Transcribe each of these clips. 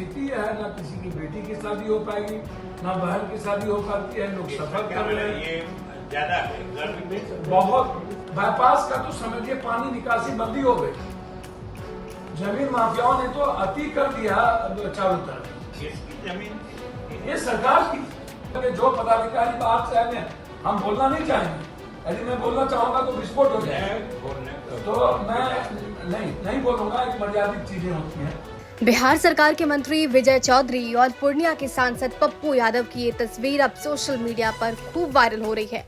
स्थिति है, ना किसी की बेटी की शादी हो पाएगी, ना बहन की शादी हो पाती है। लोग सफर कर रहे हैं, ये ज्यादा है गर्मी में बहुत। बाईपास का तो समझिए पानी निकासी बंदी हो गई। जमीन माफियाओं ने तो अति कर दिया चारों तरफ। इसकी जमीन ये सरकार की जो पदाधिकारी बात से आए हम बोलना नहीं चाहेंगे। यदि मैं बोलना चाहूंगा तो विस्फोट हो जाएगा, तो मैं नहीं बोलूंगा। एक मर्यादित चीजें होती हैं। बिहार सरकार के मंत्री विजय चौधरी और पूर्णिया के सांसद पप्पू यादव की ये तस्वीर अब सोशल मीडिया पर खूब वायरल हो रही है।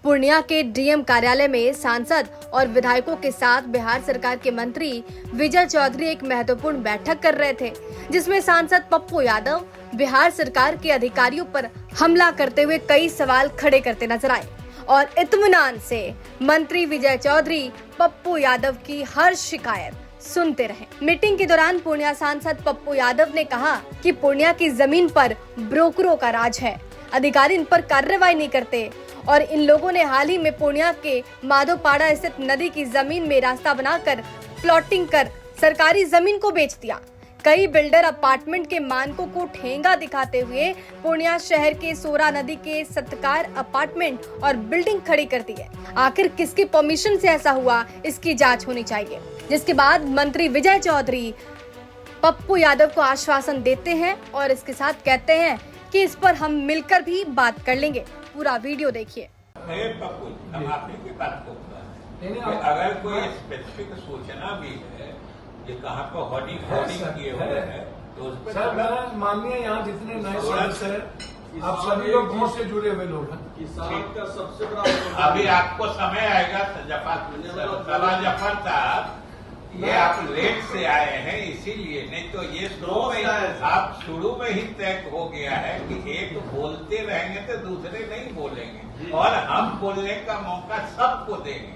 पूर्णिया के डीएम कार्यालय में सांसद और विधायकों के साथ बिहार सरकार के मंत्री विजय चौधरी एक महत्वपूर्ण बैठक कर रहे थे, जिसमें सांसद पप्पू यादव बिहार सरकार के अधिकारियों पर हमला करते हुए कई सवाल खड़े करते नजर आए और इत्मीनान से मंत्री विजय चौधरी पप्पू यादव की हर शिकायत सुनते रहे। मीटिंग के दौरान पूर्णिया सांसद पप्पू यादव ने कहा कि पूर्णिया की जमीन पर ब्रोकरों का राज है, अधिकारी इन पर कार्रवाई नहीं करते और इन लोगों ने हाल ही में पूर्णिया के माधोपाड़ा स्थित नदी की जमीन में रास्ता बनाकर प्लॉटिंग कर सरकारी जमीन को बेच दिया। कई बिल्डर अपार्टमेंट के मानकों को ठेंगा दिखाते हुए पूर्णिया शहर के सोरा नदी के सत्कार अपार्टमेंट और बिल्डिंग खड़ी कर दी है। आखिर किसके परमिशन से ऐसा हुआ, इसकी जांच होनी चाहिए। जिसके बाद मंत्री विजय चौधरी पप्पू यादव को आश्वासन देते हैं और इसके साथ कहते हैं कि इस पर हम मिलकर भी बात कर लेंगे। पूरा वीडियो देखिए। पप्पू हम आपने की बात को अगर कोई स्पेसिफिक सूचना भी है ये कहाँ पर होर्डिंग किए हुए हैं तो उस पर सर मैं माननीय यहाँ जितने नए सदस्य हैं आप सभी लोग गाँव से जुड़े हुए लोग हैं। किसान का सबसे बड़ा अभी आपको समय आएगा जफर साहब, ये आप लेट से आए हैं इसीलिए, नहीं तो ये शुरू में आप शुरू में ही तय हो गया है कि एक बोलते रहेंगे तो दूसरे नहीं बोलेंगे और हम बोलने का मौका सबको देंगे।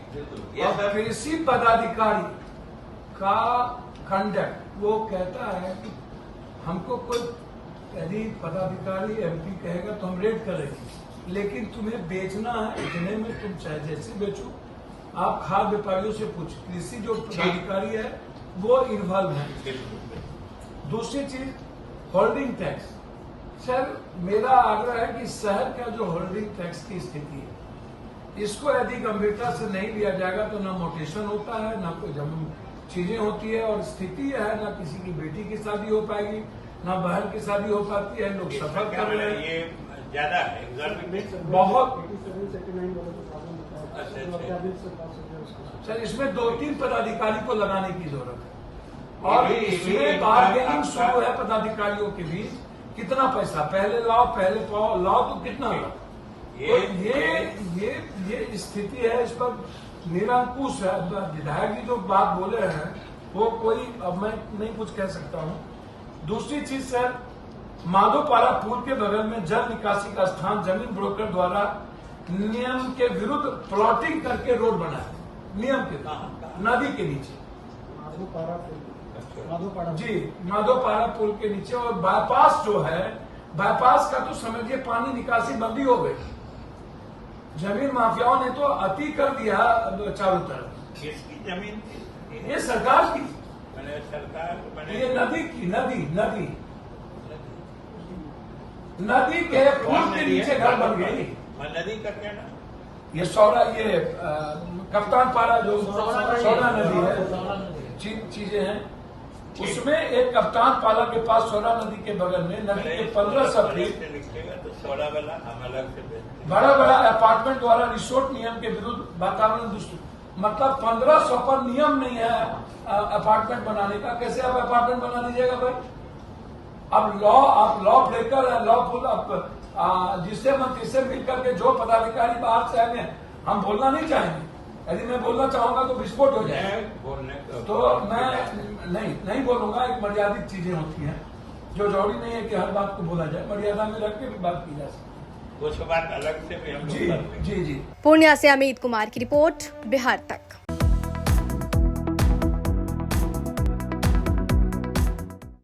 ये सब कृषि पदाधिकारी का कंडक्ट वो कहता है कि हमको कोई यदि पदाधिकारी एमपी कहेगा तो हम रेड करेंगे, लेकिन तुम्हें बेचना है इतने में तुम चाहे जैसे बेचो। आप खाद्य व्यापारियों से पूछ, कृषि जो पदाधिकारी है वो इन्वॉल्व है। दूसरी चीज होल्डिंग टैक्स। सर मेरा आग्रह है कि शहर का जो होल्डिंग टैक्स की स्थिति है इसको यदि गंभीरता से नहीं लिया जाएगा तो ना मोटेशन होता है, ना कोई जमीन चीजें होती है और स्थिति है, ना किसी की बेटी की शादी हो पाएगी, ना बहन की शादी हो पाती है। लोग सफर कर रहे हैं, ये ज्यादा है गर्मी में बहुत। सर इसमें 2-3 पदाधिकारी को लगाने की जरूरत है और इसमें बार्गेनिंग शुरू है पदाधिकारियों के बीच। कितना पैसा पहले लाओ पहले पाओ, लाओ तो कितना लाओ। ये स्थिति है, इस पर निरंकुश है। विधायक जी जो बात बोले हैं वो कोई अब मैं नहीं कुछ कह सकता हूँ। दूसरी चीज सर माधोपाड़ा पुल के बगल में जल निकासी का स्थान जमीन ब्रोकर द्वारा नियम के विरुद्ध प्लॉटिंग करके रोड बना है, नियम के नदी के नीचे जी माधोपाड़ा पुल के नीचे। और बाईपास जो है, बाईपास का तो समझिए पानी निकासी बंदी हो गई। जमीन माफियाओं ने तो अति कर दिया चारों तरफ। इसकी जमीन ये सरकार की, सरकार ये नदी की नदी के पुल के नीचे घर बन गई। नदी का क्या नाम? ये सौरा ये कप्तान पारा जो सौरा नदी है चीजें हैं, उसमें एक कप्तान पारा के पास सौरा नदी के बगल में नदी के 1500 फीट बड़ा बड़ा अपार्टमेंट द्वारा रिसोर्ट नियम के विरुद्ध वातावरण दूषित। मतलब 1500 पर नियम नहीं है अपार्टमेंट बनाने का। कैसे आप अपार्टमेंट बना दीजिएगा भाई? अब आप लॉ ब्रेकर है, लॉफुल आप जिससे मंत्री से मिलकर के जो पदाधिकारी बाहर से आए हम बोलना नहीं चाहेंगे। यदि मैं बोलना चाहूंगा तो विस्फोट हो जाएगा, तो मैं नहीं बोलूंगा। एक मर्यादित चीजें होती हैं जो जरूरी नहीं है कि हर बात को बोला जाए, मर्यादा में रख के भी बात की जा सकती है। कुछ बात अलग से भी हम लोग जी। पूर्णिया से अमित कुमार की रिपोर्ट, बिहार तक।